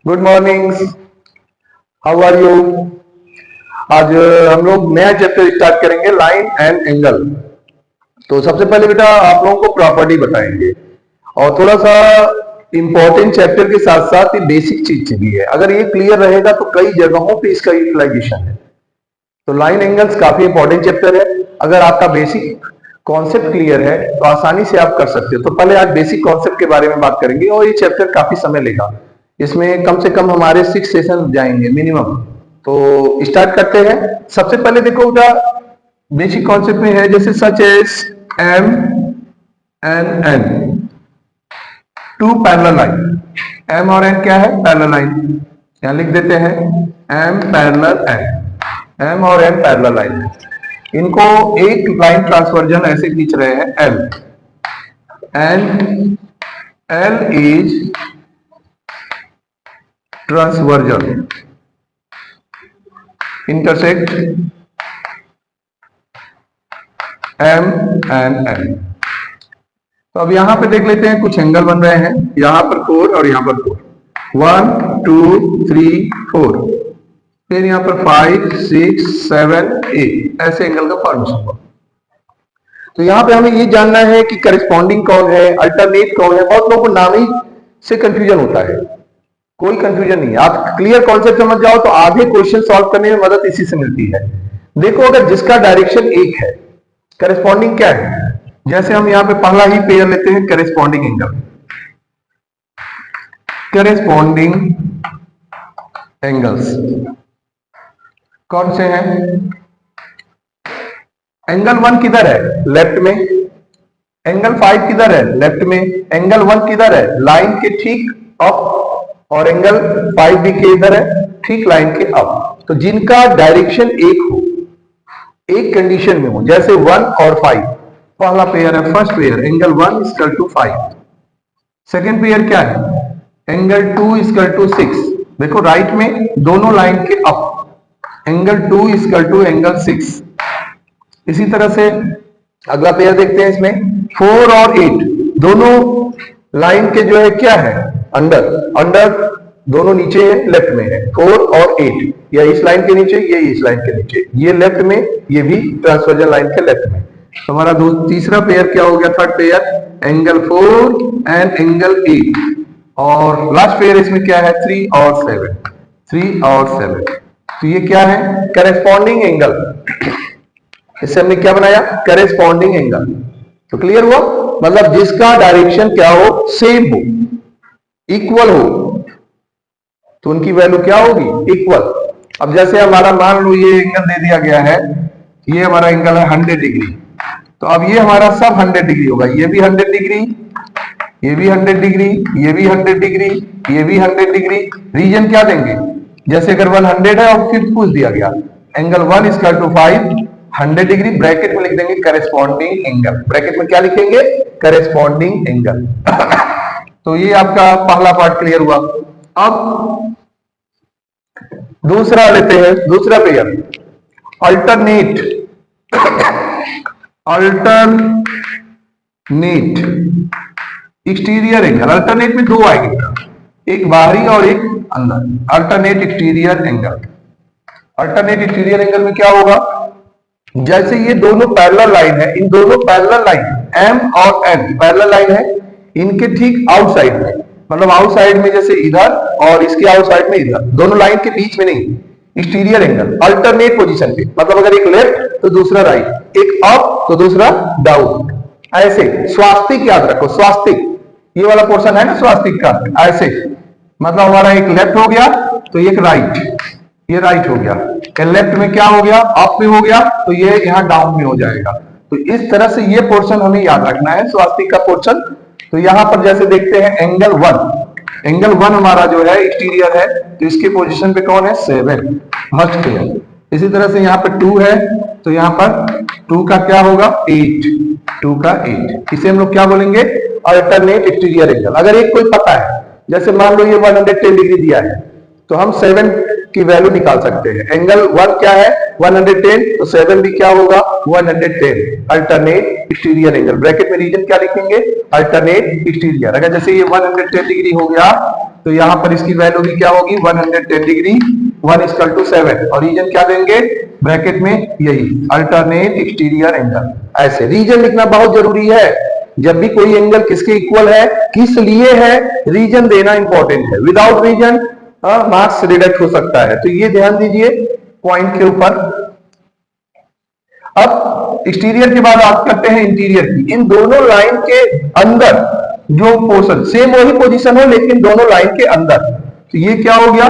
Good morning, how are you. आज हम लोग नया चैप्टर स्टार्ट करेंगे, लाइन एंड एंगल। तो सबसे पहले बेटा आप लोगों को प्रॉपर्टी बताएंगे और थोड़ा सा इंपॉर्टेंट चैप्टर के साथ साथ ये बेसिक चीज भी है। अगर ये क्लियर रहेगा तो कई जगहों पे इसका यूटिलाइजेशन है। तो लाइन एंगल्स काफी इंपॉर्टेंट चैप्टर है। अगर आपका बेसिक कॉन्सेप्ट क्लियर है तो आसानी से आप कर सकते हो। तो पहले आज बेसिक कॉन्सेप्ट के बारे में बात करेंगे और ये चैप्टर काफी समय लेगा। इसमें कम से कम हमारे 6 सेशन जाएंगे मिनिमम। तो स्टार्ट करते हैं। सबसे पहले देखो बेटा बेसिक कॉन्सेप्ट में है जैसे such as M and N, two parallel line. M और एन क्या है? Parallel line. यहां लिख देते हैं एम पैरेलल एन, एम और एन पैरेलल लाइन है। इनको एक लाइन ट्रांसवर्जन ऐसे खींच रहे हैं L, and L is transversion intersect M and N. तो अब यहां पे देख लेते हैं कुछ एंगल बन रहे हैं, यहां पर 4 और यहां पर 4, 1 2 3 4, फिर यहां पर 5 6 7 8, ऐसे एंगल का फॉर्मेशन हुआ। तो यहां पे हमें ये जानना है कि करेस्पॉन्डिंग कौन है, अल्टरनेट कौन है। बहुत लोगों को नाम ही से कंफ्यूजन होता है, कोई कंफ्यूजन नहीं है। आप क्लियर कॉन्सेप्ट समझ जाओ तो आधे क्वेश्चन सॉल्व करने में मदद इसी से मिलती है। देखो अगर जिसका डायरेक्शन एक है, करेस्पॉन्डिंग क्या है? जैसे हम यहां पे पहला ही पेयर लेते हैं करेस्पॉन्डिंग एंगल। करेस्पॉन्डिंग एंगल्स कौन से हैं? एंगल 1 किधर है? लेफ्ट में। एंगल 5 किधर है? लेफ्ट में। एंगल 1 किधर है? लाइन के ठीक अप, और एंगल 5 भी के इधर है, ठीक लाइन के अप। तो जिनका डायरेक्शन एक हो, एक कंडीशन में हो, जैसे 1 और 5, पहला पेयर है first pair angle 1 equal to 5, second pair क्या है? Angle 2 equal to 6। देखो राइट में दोनों लाइन के up, angle 2 equal to angle 6। इसी तरह से अगला पेयर देखते हैं, इसमें 4 और 8 दोनों लाइन के जो है क्या है? अंडर, अंडर दोनों नीचे है, लेफ्ट में है। 4 और 8 या इस लाइन के नीचे, ये इस लाइन के नीचे, ये लेफ्ट में, ये भी ट्रांसवर्जन लाइन के लेफ्ट में। तो हमारा तीसरा पेयर क्या हो गया? Third pair angle 4 and angle 8, और लास्ट पेयर इसमें क्या है? 3 और 7, 3 और 7। तो ये क्या है? Corresponding angle. इससे हमने क्या बनाया? Corresponding angle. तो क्लियर हुआ? मतलब जिसका डायरेक्शन क्या हो? सेम हो, इक्वल हो, तो उनकी वैल्यू क्या होगी? इक्वल। अब जैसे हमारा मान लो ये एंगल दे दिया गया है, ये हमारा एंगल है 100 डिग्री, तो अब ये हमारा सब 100 डिग्री होगा। ये भी 100 डिग्री, ये भी 100 डिग्री, ये भी 100 डिग्री, ये भी 100 डिग्री। रीजन क्या देंगे? जैसे अगर 100 है और फिर पूछ दिया गया angle 1 equal to 5, 100 degree, bracket में लिख देंगे करेस्पॉन्डिंग एंगल। ब्रैकेट में क्या लिखेंगे? Corresponding angle. तो ये आपका पहला पार्ट क्लियर हुआ। अब दूसरा लेते हैं, दूसरा pair alternate. Alternate exterior angle. Alternate में दो आएंगे, एक बाहरी और एक अंदर। Alternate exterior angle. Alternate exterior angle में क्या होगा? जैसे ये दोनों पैरेलल लाइन है, इन दोनों पैरेलल लाइन एम और एन पैरेलल लाइन है, इनके ठीक आउटसाइड में, मतलब आउटसाइड में जैसे इधर और इसके आउटसाइड में इधर, दोनों लाइन के बीच में नहीं, एक्सटीरियर एंगल अल्टरनेट पोजीशन पे। मतलब अगर एक लेफ्ट तो दूसरा राइट, एक अप तो दूसरा डाउन, ऐसे। स्वास्तिक याद रखो, स्वास्तिक, ये वाला पोर्शन है ना स्वास्तिक का, ऐसे। मतलब हमारा एक लेफ्ट हो गया तो एक राइट, ये राइट हो गया। लेफ्ट में क्या हो गया? अप में हो गया, तो ये यहाँ डाउन में हो जाएगा। तो इस तरह से ये पोर्शन हमें याद रखना है, स्वास्तिक का पोर्शन। तो यहां पर जैसे देखते हैं एंगल 1, एंगल 1 हमारा जो है एक्सटीरियर है, तो इसके पोजीशन पे कौन है? 7, मस्ट क्लियर। इसी तरह से यहाँ पर 2 है, तो यहाँ पर 2 का क्या होगा? 8, 2 का 8। इसे हम लोग क्या बोलेंगे? Alternate exterior angle. अगर एक कोई पता है, जैसे मान लो ये 110 डिग्री दिया है, तो हम 7 की वैल्यू निकाल सकते हैं। एंगल 1 क्या है 110, तो 7 भी क्या होगा 110। अल्टरनेट एक्सटीरियर एंगल, ब्रैकेट में रीजन क्या लिखेंगे अल्टरनेट एक्सटीरियर। अगर जैसे ये 110 डिग्री हो गया तो यहां पर इसकी वैल्यू भी क्या होगी 110 डिग्री 1:7 और रीजन क्या देंगे ब्रैकेट में यही अल्टरनेट एक्सटीरियर एंगल। ऐसे रीजन लिखना बहुत जरूरी है। जब भी कोई एंगल किसके इक्वल है किस लिए है रीजन देना इंपॉर्टेंट है। विदाउट रीजन मार्क्स रिडक्ट हो सकता है, तो ये ध्यान दीजिए पॉइंट के ऊपर। अब एक्सटीरियर के बाद बात करते हैं इंटीरियर की। इन दोनों लाइन के अंदर जो पोर्शन सेम वही पोजीशन हो लेकिन दोनों लाइन के अंदर, तो ये क्या हो गया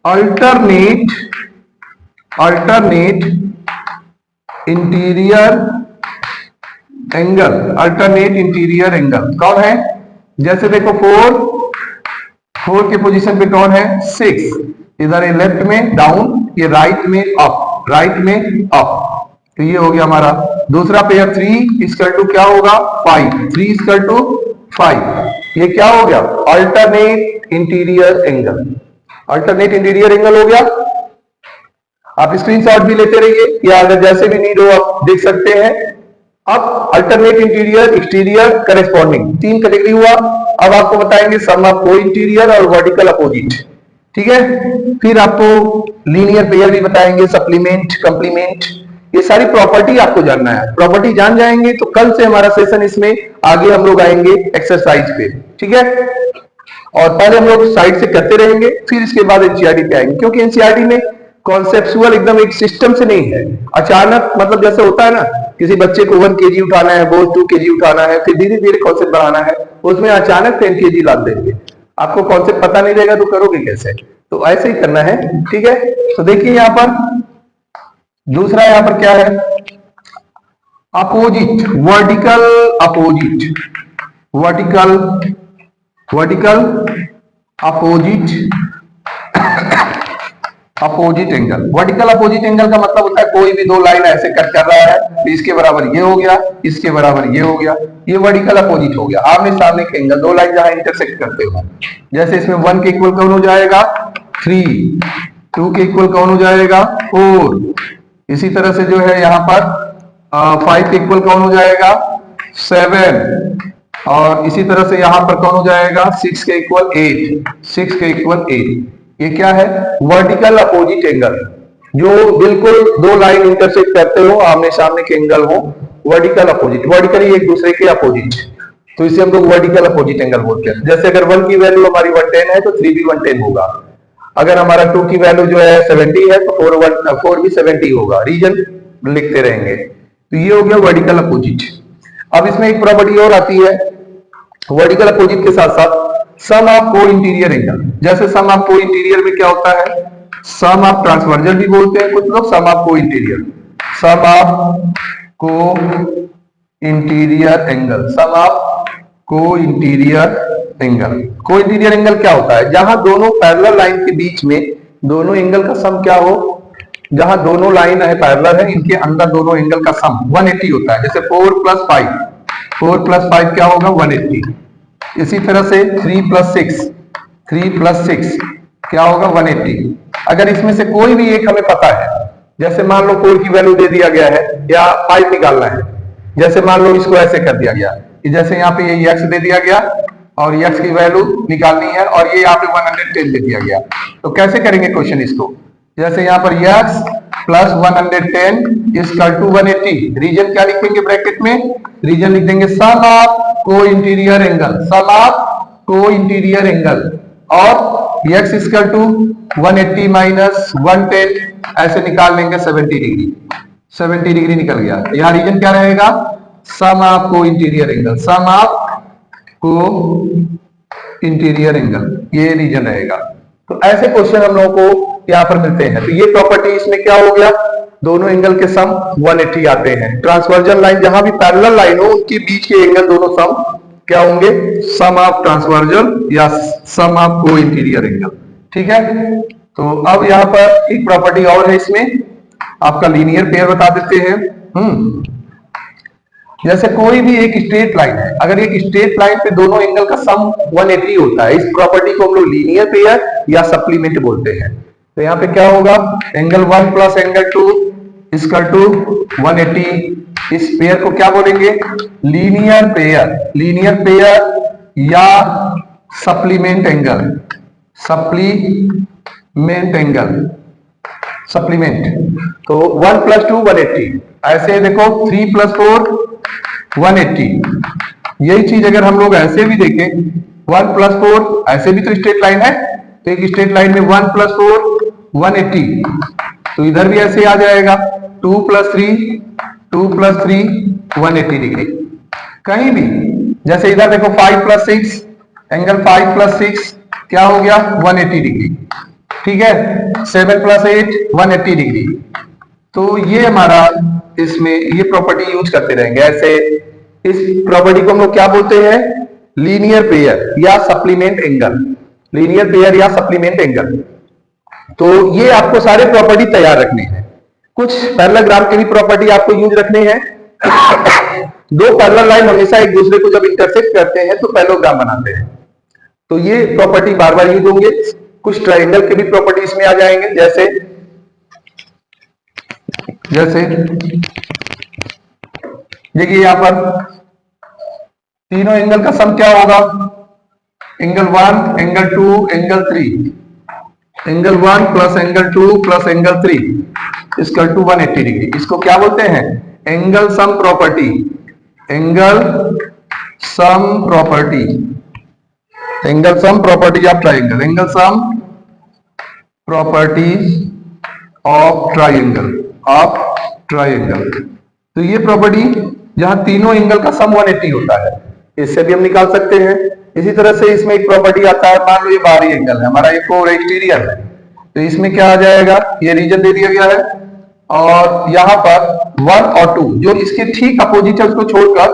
alternate interior angle. Alternate interior angle कौन है, जैसे देखो 4 के पोजीशन पे कौन है 6, इधर ये लेफ्ट में डाउन, ये राइट में अप, राइट में अप, तो ये हो गया हमारा दूसरा पेयर। 3 इक्वल टू क्या होगा 5, 3 इक्वल टू 5, ये क्या हो गया alternate interior angle. Alternate interior angle हो गया। आप स्क्रीनशॉट भी लेते रहिए या अगर जैसे भी नीड हो आप देख सकते हैं। अब alternate interior exterior corresponding 3 category हुआ। अब आपको बताएंगे सम ऑफ को इंटीरियर और वर्टिकल अपोजिट, ठीक है। फिर आपको लीनियर पेयर भी बताएंगे, सप्लीमेंट कंप्लीमेंट, ये सारी प्रॉपर्टी आपको जानना है। प्रॉपर्टी जान जाएंगे तो कल से हमारा सेशन इसमें आगे हम लोग आएंगे एक्सरसाइज पे, ठीक है। और पहले हम लोग साइड से करते रहेंगे फिर इसके बाद एनसीईआरटी पे आएंगे, क्योंकि एनसीईआरटी में कॉन्सेप्चुअल एकदम एक सिस्टम से नहीं है। अचानक मतलब जैसे होता है ना किसी बच्चे को 1 केजी उठाना है, बोझ 2 केजी उठाना है, फिर धीरे धीरे कॉन्सेप्ट बढ़ाना है, उसमें अचानक 10 केजी लाद देंगे, आपको कॉन्सेप्ट पता नहीं रहेगा तो करोगे कैसे। तो ऐसे ही करना है, ठीक है। तो देखिए यहाँ पर दूसरा यहाँ पर क्या है opposite, vertical opposite, vertical opposite angle. Vertical opposite angle का मतलब होता है कोई भी दो लाइन ऐसे कट कर रहा है तो इसके बराबर ये हो गया, इसके बराबर ये हो गया, ये वर्टिकल अपोजिट हो गया। आमने सामने के एंगल, दो लाइन जहां इंटरसेक्ट करते हो, जैसे इसमें 1 के इक्वल कौन हो जाएगा 3, 2 के इक्वल कौन हो जाएगा 4, इसी तरह से जो है यहाँ पर 5 के इक्वल कौन हो जाएगा 7, और इसी तरह से यहां पर कौन हो जाएगा 6 के इक्वल 8, 6 के इक्वल 8। ये क्या है वर्टिकल अपोजिट एंगल, जो बिल्कुल दो लाइन इंटरसेक्ट करते हो, आमने सामने के एंगल हो, वर्टिकल अपोजिट, वर्टिकली एक दूसरे के अपोजिट, तो इसे हम लोग वर्टिकल अपोजिट एंगल बोलते हैं। जैसे अगर 1 की वैल्यू हमारी 110 है तो 3 भी 110 होगा। अगर हमारा 2 की वैल्यू जो है 70 है तो 4 भी 70 होगा। रीजन लिखते रहेंगे। तो ये हो गया वर्टिकल अपोजिट। अब इसमें एक प्रॉपर्टी और आती है वर्टिकल अपोजिट के साथ साथ सम ऑफ को इंटीरियर एंगल। जैसे सम ऑफ को इंटीरियर में क्या होता है, सम ऑफ ट्रांसवर्जल भी बोलते हैं कुछ लोग, सम ऑफ को इंटीरियर, सम ऑफ को इंटीरियर एंगल, सम ऑफ को इंटीरियर एंगल। को इंटीरियर एंगल क्या होता है, जहां दोनों पैरेलल लाइन के बीच में दोनों एंगल का सम क्या हो, जहां दोनों लाइन है पैरेलल है, इनके अंदर दोनों एंगल का सम 180 होता है। जैसे 4 + 5, 4 + 5 क्या होगा 180। इसी तरह से 3 + 6, 3 + 6 क्या होगा 180। अगर इसमें से कोई भी एक हमें पता है, जैसे मान लो 4 की वैल्यू दे दिया गया है या 5 निकालना है, जैसे मान लो इसको ऐसे कर दिया गया, जैसे यहाँ पे ये x दे दिया गया और x की वैल्यू निकालनी है और ये यहाँ पे 110 दे दिया गया, तो कैसे करेंगे क्वेश्चन इसको। जैसे यहाँ पर x + 110 = 180, रीजन क्या लिखेंगे ब्रैकेट में, रीजन लिख देंगे सम ऑफ को इंटीरियर एंगल, सम ऑफ को इंटीरियर एंगल, और x = 180 - 110 ऐसे निकाल लेंगे 70 डिग्री, 70 डिग्री निकल गया। यहाँ रीजन क्या रहेगा सम ऑफ को इंटीरियर एंगल, सम ऑफ को इंटीरियर एंगल, ये रीजन रहेगा। तो ऐसे क्वेश्चन हम लोगों को यहाँ पर मिलते हैं। तो ये प्रॉपर्टी इसमें क्या हो गया, दोनों एंगल के सम 180 आते हैं। ट्रांसवर्जन लाइन जहां भी पैरेलल लाइन हो उनके बीच के एंगल दोनों सम क्या होंगे, सम ऑफ ट्रांसवर्जन या सम ऑफ को इंटीरियर एंगल, ठीक है। तो अब यहाँ पर एक प्रॉपर्टी और है इसमें, आपका लीनियर पेयर बता देते हैं। जैसे कोई भी एक स्ट्रेट लाइन है, अगर एक स्ट्रेट लाइन पे दोनों एंगल का सम 180 होता है, इस प्रॉपर्टी को हम लोग लीनियर पेयर या सप्लीमेंट बोलते हैं। तो यहाँ पे क्या होगा, angle 1 plus angle 2 equal to 180। इस पेयर को क्या बोलेंगे, लीनियर पेयर, लीनियर पेयर या supplement angle, supplement angle, supplement. तो 1 प्लस 2 180, ऐसे देखो 3 प्लस 4 180। यही चीज अगर हम लोग ऐसे भी देखें 1 प्लस 4, ऐसे भी तो स्ट्रेट लाइन है, तो एक स्ट्रेट लाइन में 1 प्लस 4 180, तो इधर भी ऐसे आ जाएगा 2 प्लस 3 180 डिग्री। कहीं भी जैसे इधर देखो 5 प्लस 6, एंगल 5 प्लस 6 क्या हो गया 180 डिग्री, ठीक है। 7 प्लस 8 180 डिग्री। तो ये हमारा इसमें ये प्रॉपर्टी यूज करते रहेंगे ऐसे। इस प्रॉपर्टी को हम लोग क्या बोलते हैं, लीनियर पेयर या सप्लीमेंट एंगल, लीनियर पेयर या सप्लीमेंट एंगल। तो ये आपको सारे प्रॉपर्टी तैयार रखने हैं। कुछ पैरेललोग्राम के भी प्रॉपर्टी आपको यूज रखने हैं। दो पैरेलल लाइन हमेशा एक दूसरे को जब इंटरसेक्ट करते हैं तो पैरेललोग्राम बनाते हैं, तो ये प्रॉपर्टी बार बार यूज होंगे। कुछ ट्रायंगल के भी प्रॉपर्टी इसमें आ जाएंगे, जैसे देखिए यहां पर तीनों एंगल का सम क्या होगा, angle 1 angle 2 angle 3, angle 1 plus angle 2 plus angle 3 equal to 180 degree. इसको क्या बोलते हैं, angle sum property, angle sum property, angle sum property of triangle, angle sum properties of triangle, of triangle. तो ये property जहां तीनों एंगल का सम 180 होता है, इससे भी हम निकाल सकते हैं। इसी तरह से इसमें एक प्रॉपर्टी आता है, मान लो ये बाहरी एंगल है हमारा, एक और एक्सटीरियर है, तो इसमें क्या आ जाएगा, ये रीजन दे दिया गया है और यहाँ पर 1 और 2 जो इसके ठीक अपोजिट है उसको छोड़कर,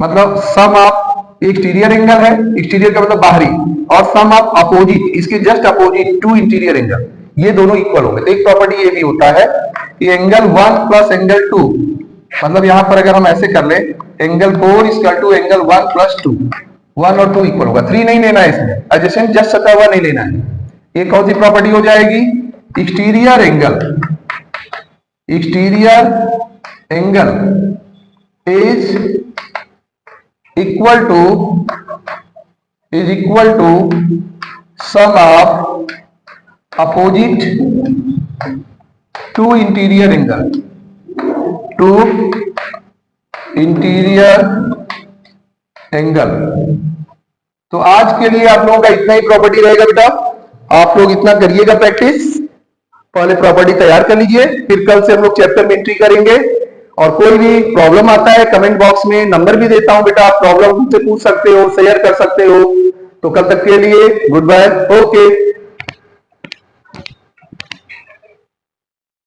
मतलब सम ऑफ एक्सटीरियर एंगल है, एक्सटीरियर का मतलब बाहरी, और सम ऑफ अपोजिट इसके जस्ट अपोजिट 2 इंटीरियर एंगल, ये दोनों इक्वल होंगे। तो एक प्रॉपर्टी ये भी होता है कि एंगल 1 प्लस एंगल 2, मतलब यहां पर अगर हम ऐसे कर ले angle 4 equal to angle 1 plus 2, 1 और 2 इक्वल होगा, 3 नहीं लेना है इसमें, एडजेसेंट जस्ट सटा हुआ नहीं लेना है। ये कौन सी प्रॉपर्टी हो जाएगी, exterior angle, exterior angle is equal to sum of opposite 2 interior angle, 2 interior angle. तो आज के लिए आप लोगों का इतना ही प्रॉपर्टी रहेगा बेटा, आप लोग इतना करिएगा प्रैक्टिस, पहले प्रॉपर्टी तैयार कर लीजिए, फिर कल से हम लोग चैप्टर में एंट्री करेंगे। और कोई भी प्रॉब्लम आता है कमेंट बॉक्स में नंबर भी देता हूं बेटा, आप प्रॉब्लम मुझसे पूछ सकते हो, शेयर कर सकते हो। तो कल तक के लिए गुड बाय, ओके।